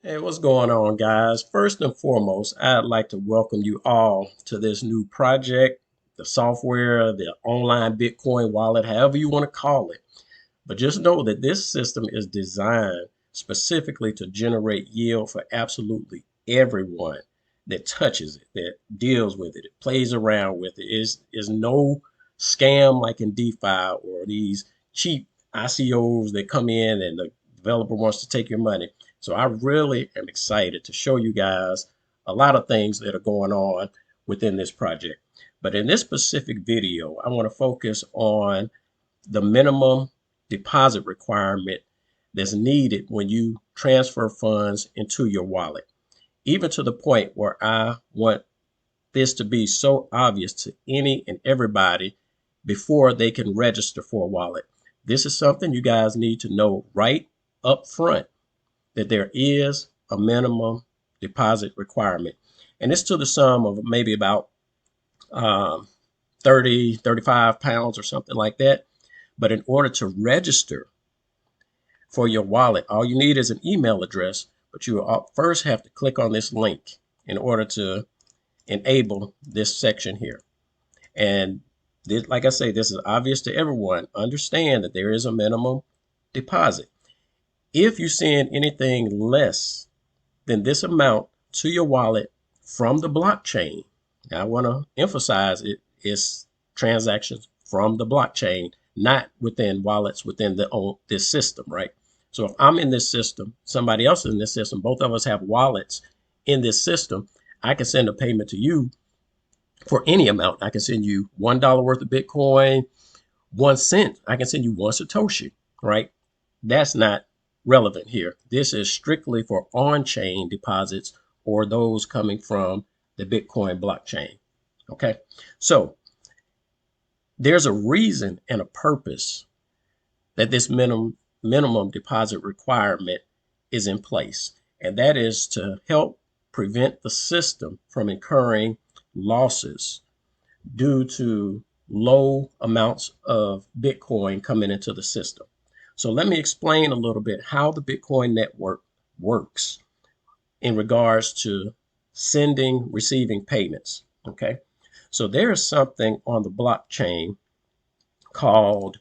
Hey, what's going on, guys? First and foremost, I'd like to welcome you all to this new project, the software, the online Bitcoin wallet, however you want to call it. But just know that this system is designed specifically to generate yield for absolutely everyone that touches it, that deals with it, plays around with it. Is no scam like in DeFi or these cheap ICOs that come in and the developer wants to take your money. So I really am excited to show you guys a lot of things that are going on within this project. But in this specific video, I want to focus on the minimum deposit requirement that's needed when you transfer funds into your wallet, even to the point where I want this to be so obvious to any and everybody before they can register for a wallet. This is something you guys need to know right up front, that there is a minimum deposit requirement. And it's to the sum of maybe about um, 30, 35 pounds or something like that. But in order to register for your wallet, all you need is an email address, but you will first have to click on this link in order to enable this section here. And this, like I say, this is obvious to everyone. Understand that there is a minimum deposit. If you send anything less than this amount to your wallet from the blockchain, now I want to emphasize it is transactions from the blockchain, not within wallets within this system, right? So if I'm in this system, somebody else is in this system, both of us have wallets in this system, I can send a payment to you for any amount. I can send you $1 worth of Bitcoin, 1 cent. I can send you 1 Satoshi, right? That's not relevant here. This is strictly for on-chain deposits or those coming from the Bitcoin blockchain. Okay, so there's a reason and a purpose that this minimum deposit requirement is in place, and that is to help prevent the system from incurring losses due to low amounts of Bitcoin coming into the system. So let me explain a little bit how the Bitcoin network works in regards to sending, receiving payments. Okay. So there is something on the blockchain called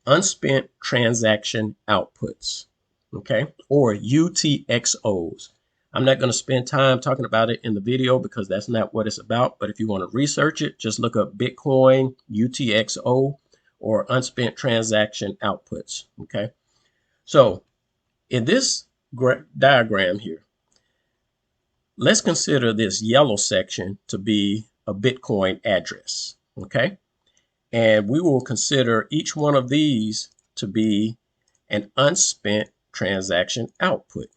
unspent transaction outputs. Okay. Or UTXOs. I'm not going to spend time talking about it in the video because that's not what it's about. But if you want to research it, just look up Bitcoin UTXO or unspent transaction outputs. Okay. So in this diagram here, let's consider this yellow section to be a Bitcoin address. Okay. And we will consider each one of these to be an unspent transaction output.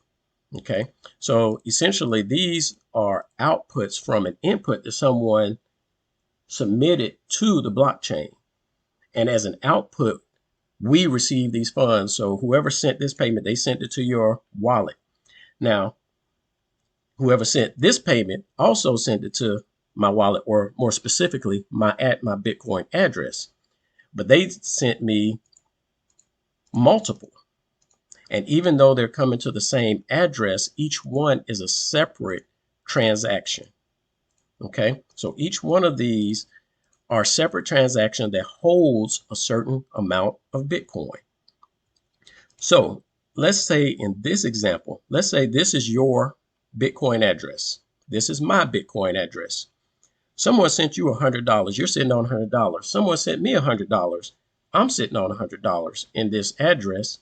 Okay, so essentially these are outputs from an input that someone submitted to the blockchain. And as an output, we receive these funds. So whoever sent this payment, they sent it to your wallet. Now, whoever sent this payment also sent it to my wallet, or more specifically, my Bitcoin address. But they sent me multiple. And even though they're coming to the same address, each one is a separate transaction. Okay, so each one of these are separate transactions that holds a certain amount of Bitcoin. So let's say in this example, let's say this is your Bitcoin address. This is my Bitcoin address. Someone sent you $100. You're sitting on $100. Someone sent me $100. I'm sitting on $100 in this address,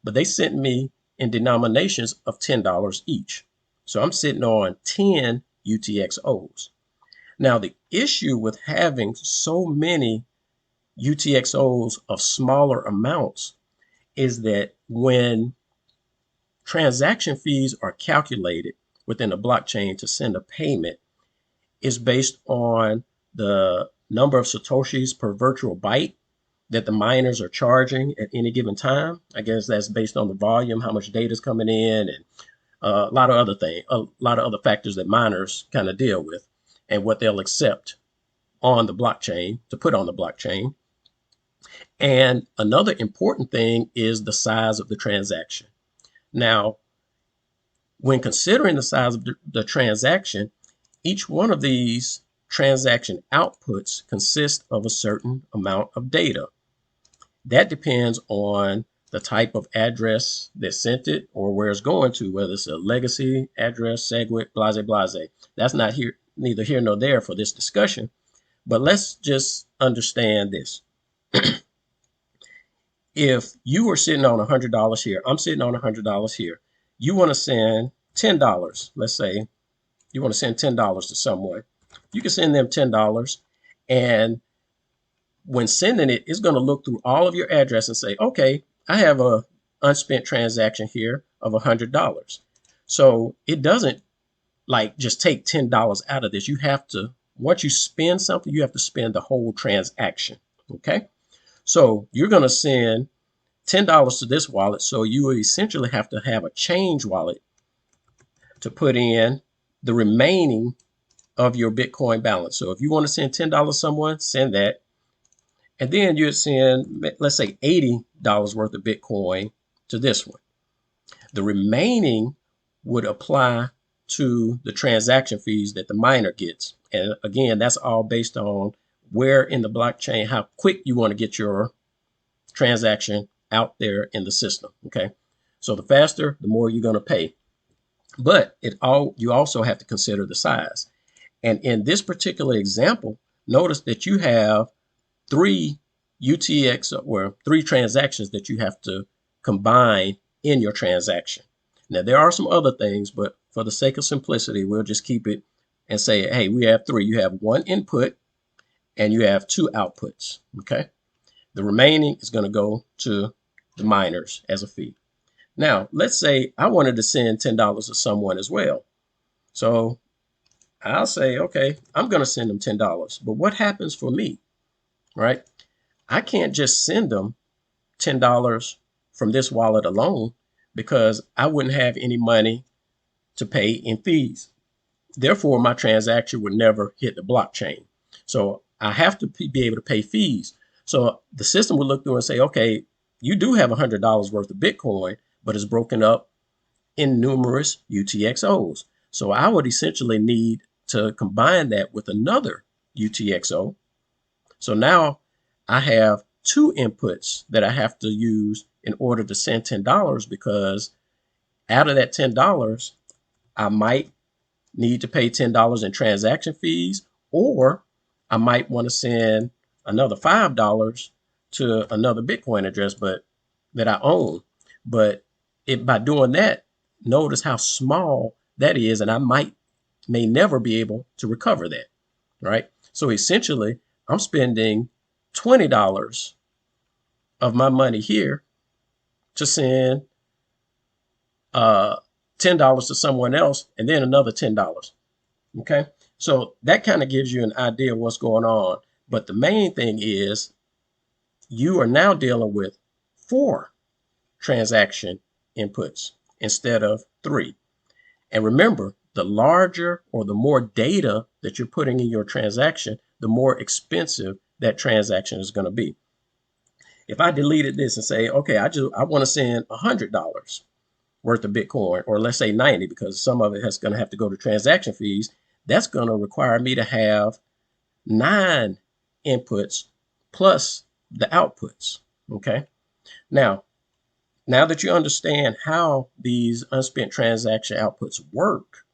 but they sent me in denominations of $10 each. So I'm sitting on 10 UTXOs. Now, the issue with having so many UTXOs of smaller amounts is that when transaction fees are calculated within a blockchain to send a payment, is based on the number of Satoshis per virtual byte that the miners are charging at any given time. I guess that's based on the volume, how much data is coming in, and a lot of other things, a lot of other factors that miners kind of deal with, and what they'll accept on the blockchain to put on the blockchain. And another important thing is the size of the transaction. Now, When considering the size of the transaction, each one of these transaction outputs consists of a certain amount of data. That depends on the type of address that sent it or where it's going to, whether it's a legacy address, SegWit, blase, blase. That's not here, neither here nor there for this discussion, but let's just understand this. If you were sitting on $100 here, I'm sitting on $100 here, you want to send $10. Let's say you want to send $10 to someone. You can send them $10, and when sending it, it's going to look through all of your address and say, okay, I have a unspent transaction here of $100. So it doesn't like just take $10 out of this. You have to, once you spend something, you have to spend the whole transaction. Okay. So you're going to send $10 to this wallet. So you will essentially have to have a change wallet to put in the remaining of your Bitcoin balance. So if you want to send $10 to someone, send that. And then you'd send, let's say, $80 worth of Bitcoin to this one. The remaining would apply to the transaction fees that the miner gets. And again, that's all based on where in the blockchain, how quick you want to get your transaction out there in the system. Okay. So the faster, the more you're going to pay. But you also have to consider the size. And in this particular example, notice that you have three UTX or three transactions that you have to combine in your transaction. Now, there are some other things, but for the sake of simplicity, we'll just keep it and say, hey, we have three. You have one input and you have two outputs. Okay. The remaining is going to go to the miners as a fee. Now, let's say I wanted to send $10 to someone as well. So I'll say, okay, I'm going to send them $10. But what happens for me, right? I can't just send them $10 from this wallet alone because I wouldn't have any money to pay in fees. Therefore, my transaction would never hit the blockchain. So I have to be able to pay fees. So the system would look through and say, okay, you do have $100 worth of Bitcoin, but it's broken up in numerous UTXOs. So I would essentially need to combine that with another UTXO. So now I have two inputs that I have to use in order to send $10 because out of that $10, I might need to pay $10 in transaction fees, or I might want to send another $5 to another Bitcoin address that I own. But by doing that, notice how small that is, and I may never be able to recover that, right? So essentially, I'm spending $20 of my money here to send $10 to someone else, and then another $10. Okay, so that kind of gives you an idea of what's going on. But the main thing is you are now dealing with 4 transaction inputs instead of 3. And remember, the larger or the more data that you're putting in your transaction, the more expensive that transaction is going to be. If I deleted this and say, okay, I want to send $100 worth of Bitcoin, or let's say 90, because some of it is going to have to go to transaction fees, that's going to require me to have 9 inputs plus the outputs. Okay. Now that you understand how these unspent transaction outputs work,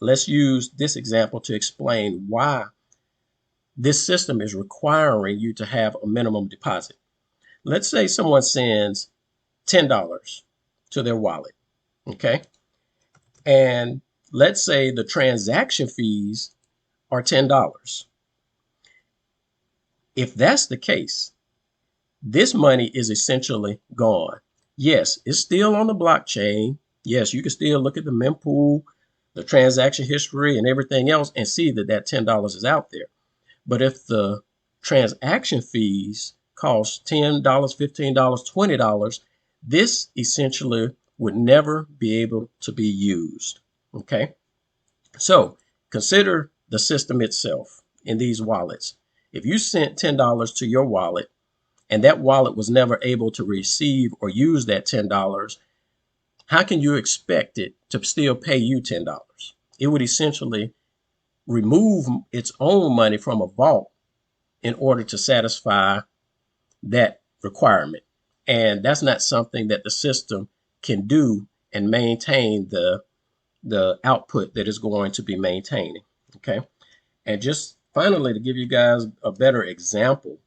let's use this example to explain why this system is requiring you to have a minimum deposit. Let's say someone sends $10 to their wallet, okay? And let's say the transaction fees are $10. If that's the case, this money is essentially gone. Yes, it's still on the blockchain. Yes, you can still look at the mempool, the transaction history, and everything else and see that $10 is out there. But if the transaction fees cost $10, $15, $20, this essentially would never be able to be used. Okay, so consider the system itself in these wallets. If you sent $10 to your wallet and that wallet was never able to receive or use that $10, how can you expect it to still pay you $10? It would essentially remove its own money from a vault in order to satisfy that requirement. And that's not something that the system can do and maintain the output that is going to be maintaining. Okay. And just finally, to give you guys a better example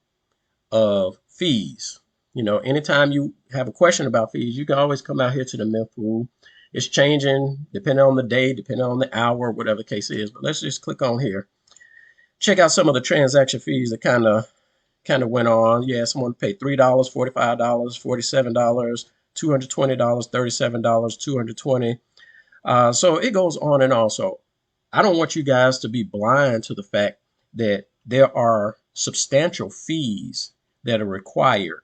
of fees, anytime you have a question about fees, you can always come out here to the Mempool. It's changing depending on the day, depending on the hour, whatever the case is. But let's just click on here. Check out some of the transaction fees that kind of went on. Yeah, someone paid $3, $45, $47, $220, $37, $220. So it goes on and on. So I don't want you guys to be blind to the fact that there are substantial fees that are required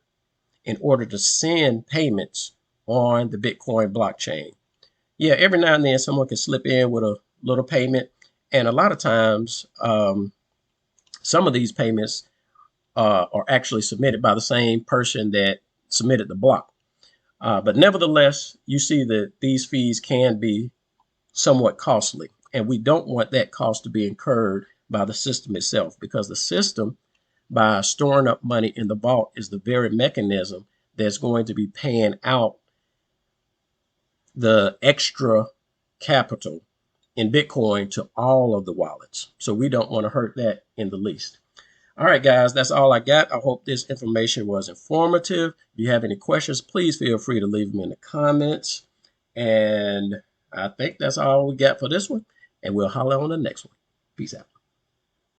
in order to send payments on the Bitcoin blockchain. Yeah, every now and then someone can slip in with a little payment. And a lot of times, some of these payments are actually submitted by the same person that submitted the block. But nevertheless, you see that these fees can be somewhat costly. And we don't want that cost to be incurred by the system itself, because the system, by storing up money in the vault, is the very mechanism that's going to be paying out the extra capital in Bitcoin to all of the wallets. So we don't want to hurt that in the least. All right, guys, that's all I got. I hope this information was informative. If you have any questions, please feel free to leave them in the comments. And I think that's all we got for this one. And we'll holler on the next one. Peace out.